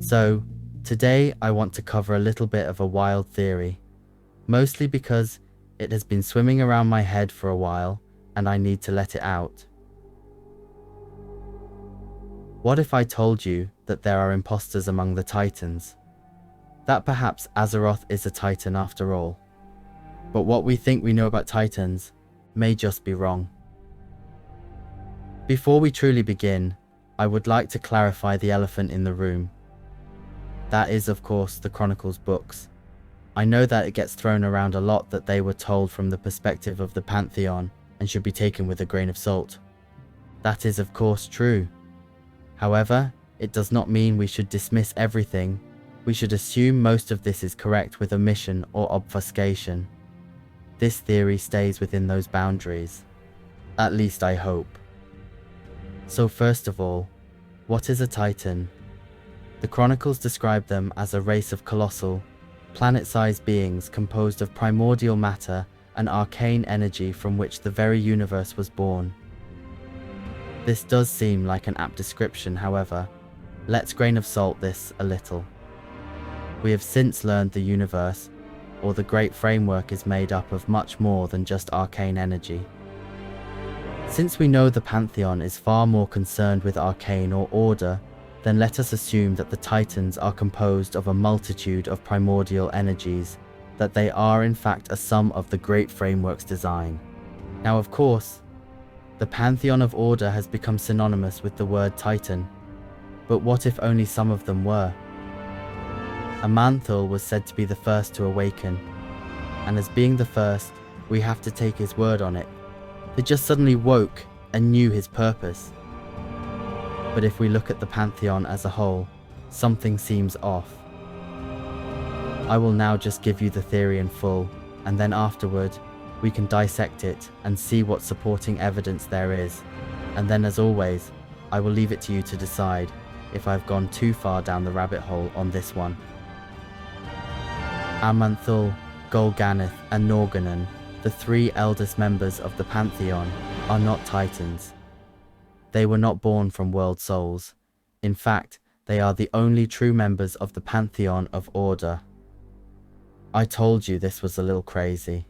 So, today I want to cover a little bit of a wild theory, mostly because it has been swimming around my head for a while and I need to let it out. What if I told you that there are imposters among the Titans? That perhaps Azeroth is a Titan after all. But what we think we know about Titans may just be wrong. Before we truly begin, I would like to clarify the elephant in the room. That is, of course, the Chronicles books. I know that it gets thrown around a lot that they were told from the perspective of the Pantheon and should be taken with a grain of salt. That is, of course, true. However, it does not mean we should dismiss everything. We should assume most of this is correct with omission or obfuscation. This theory stays within those boundaries. At least I hope. So first of all, what is a Titan? The Chronicles describe them as a race of colossal, planet-sized beings composed of primordial matter and arcane energy from which the very universe was born. This does seem like an apt description, however. Let's grain of salt this a little. We have since learned the universe, or the Great Framework, is made up of much more than just arcane energy. Since we know the Pantheon is far more concerned with arcane or order, then let us assume that the Titans are composed of a multitude of primordial energies, that they are in fact a sum of the Great Framework's design. Now, of course, the Pantheon of Order has become synonymous with the word Titan, but what if only some of them were? Aman'Thul was said to be the first to awaken, and as being the first, we have to take his word on it. They just suddenly woke and knew his purpose. But if we look at the Pantheon as a whole, something seems off. I will now just give you the theory in full, and then afterward, we can dissect it and see what supporting evidence there is. And then, as always, I will leave it to you to decide if I've gone too far down the rabbit hole on this one. Aman'Thul, Golganath, and Norgannon, the three eldest members of the Pantheon, are not Titans. They were not born from world souls. In fact, they are the only true members of the Pantheon of Order. I told you this was a little crazy.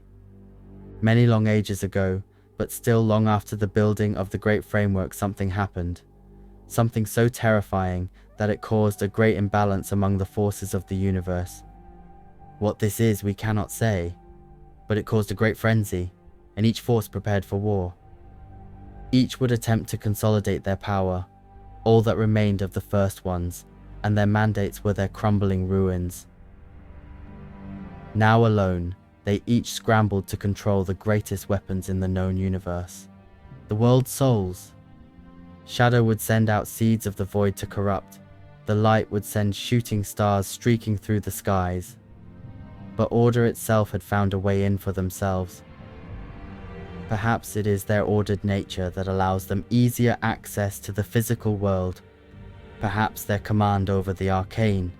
Many long ages ago, but still long after the building of the Great Framework, something happened. Something so terrifying that it caused a great imbalance among the forces of the universe. What this is, we cannot say, but it caused a great frenzy, and each force prepared for war. Each would attempt to consolidate their power, all that remained of the first ones, and their mandates were their crumbling ruins. Now alone, they each scrambled to control the greatest weapons in the known universe, the world's souls. Shadow would send out seeds of the void to corrupt, the light would send shooting stars streaking through the skies. But order itself had found a way in for themselves. Perhaps it is their ordered nature that allows them easier access to the physical world, perhaps their command over the arcane.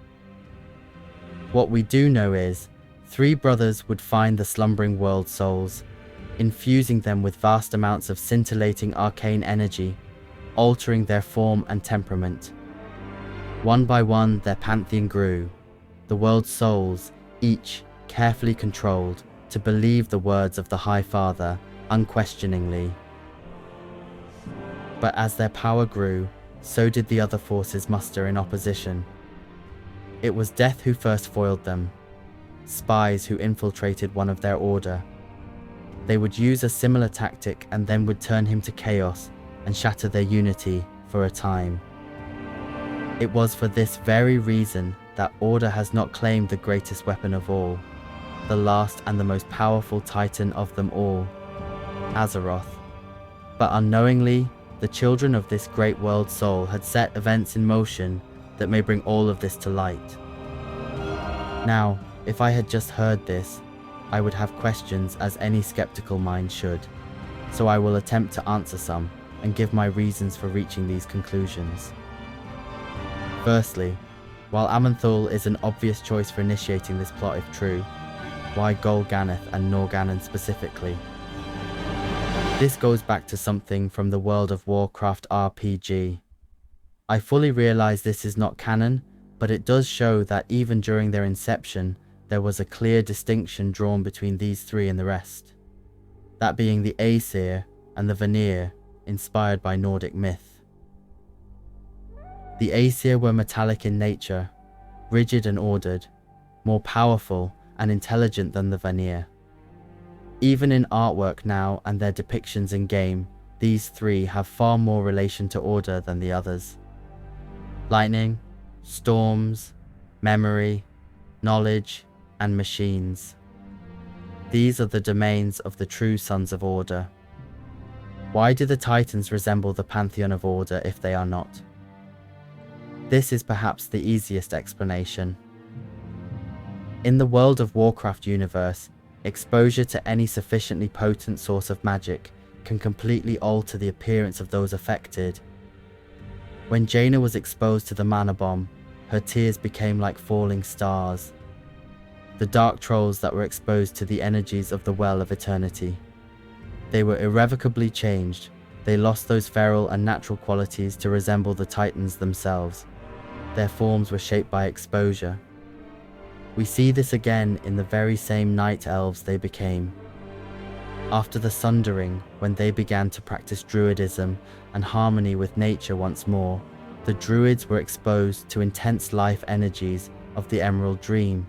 What we do know is, three brothers would find the slumbering world souls, infusing them with vast amounts of scintillating arcane energy, altering their form and temperament. One by one, their pantheon grew, the world's souls, each carefully controlled to believe the words of the High Father unquestioningly. But as their power grew, so did the other forces muster in opposition. It was death who first foiled them, spies who infiltrated one of their order. They would use a similar tactic and then would turn him to chaos and shatter their unity for a time. It was for this very reason that Order has not claimed the greatest weapon of all, the last and the most powerful Titan of them all, Azeroth. But unknowingly, the children of this great world soul had set events in motion that may bring all of this to light. Now, if I had just heard this, I would have questions, as any skeptical mind should, so I will attempt to answer some and give my reasons for reaching these conclusions. Firstly, while Aman'Thul is an obvious choice for initiating this plot if true, why Golganath and Norgannon specifically? This goes back to something from the World of Warcraft RPG. I fully realize this is not canon, but it does show that even during their inception, there was a clear distinction drawn between these three and the rest, that being the Aesir and the Vanir, inspired by Nordic myth. The Aesir were metallic in nature, rigid and ordered, more powerful and intelligent than the Vanir. Even in artwork now and their depictions in game, these three have far more relation to order than the others. Lightning, storms, memory, knowledge, and machines. These are the domains of the true Sons of Order. Why do the Titans resemble the Pantheon of Order if they are not? This is perhaps the easiest explanation. In the World of Warcraft universe, exposure to any sufficiently potent source of magic can completely alter the appearance of those affected. When Jaina was exposed to the mana bomb, her tears became like falling stars. The dark trolls that were exposed to the energies of the Well of Eternity. They were irrevocably changed. They lost those feral and natural qualities to resemble the Titans themselves. Their forms were shaped by exposure. We see this again in the very same night elves they became. After the Sundering, when they began to practice druidism and harmony with nature once more, the druids were exposed to intense life energies of the Emerald Dream.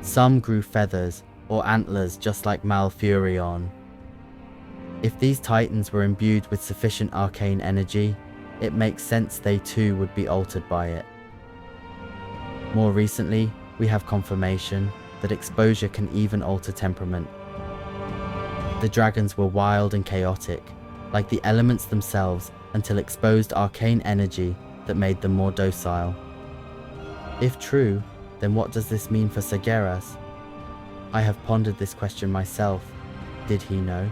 Some grew feathers or antlers just like Malfurion. If these titans were imbued with sufficient arcane energy, it makes sense they too would be altered by it. More recently, we have confirmation that exposure can even alter temperament. The dragons were wild and chaotic, like the elements themselves, until exposed arcane energy that made them more docile. If true, then what does this mean for Sargeras? I have pondered this question myself. Did he know?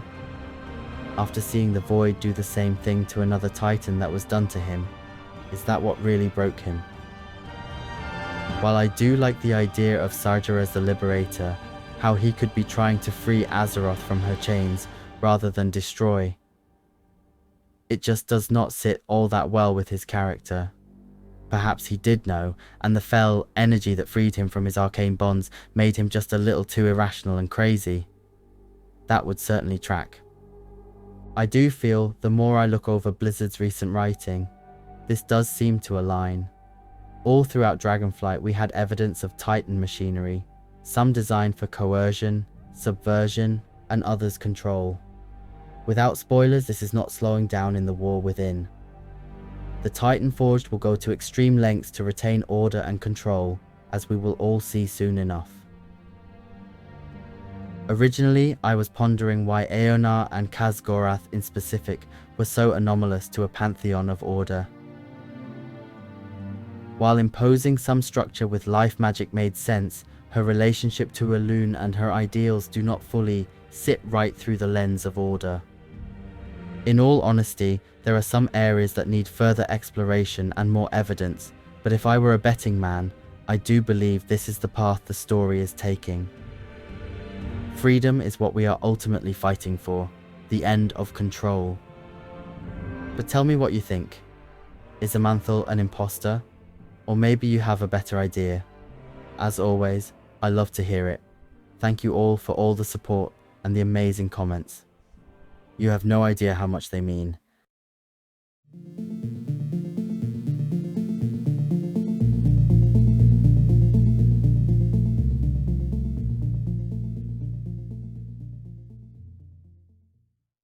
After seeing the Void do the same thing to another Titan that was done to him, is that what really broke him? While I do like the idea of Sargeras the Liberator, how he could be trying to free Azeroth from her chains rather than destroy, it just does not sit all that well with his character. Perhaps he did know, and the fell energy that freed him from his arcane bonds made him just a little too irrational and crazy. That would certainly track. I do feel the more I look over Blizzard's recent writing, this does seem to align. All throughout Dragonflight we had evidence of Titan machinery, some designed for coercion, subversion, and others control. Without spoilers, this is not slowing down in the war within. The Titan Forged will go to extreme lengths to retain order and control, as we will all see soon enough. Originally, I was pondering why Eonar and Khazgorath in specific were so anomalous to a pantheon of order. While imposing some structure with life magic made sense, her relationship to Elune and her ideals do not fully sit right through the lens of order. In all honesty, there are some areas that need further exploration and more evidence, but if I were a betting man, I do believe this is the path the story is taking. Freedom is what we are ultimately fighting for, the end of control. But tell me what you think. Is Aman'Thul an imposter? Or maybe you have a better idea. As always, I love to hear it. Thank you all for all the support and the amazing comments. You have no idea how much they mean.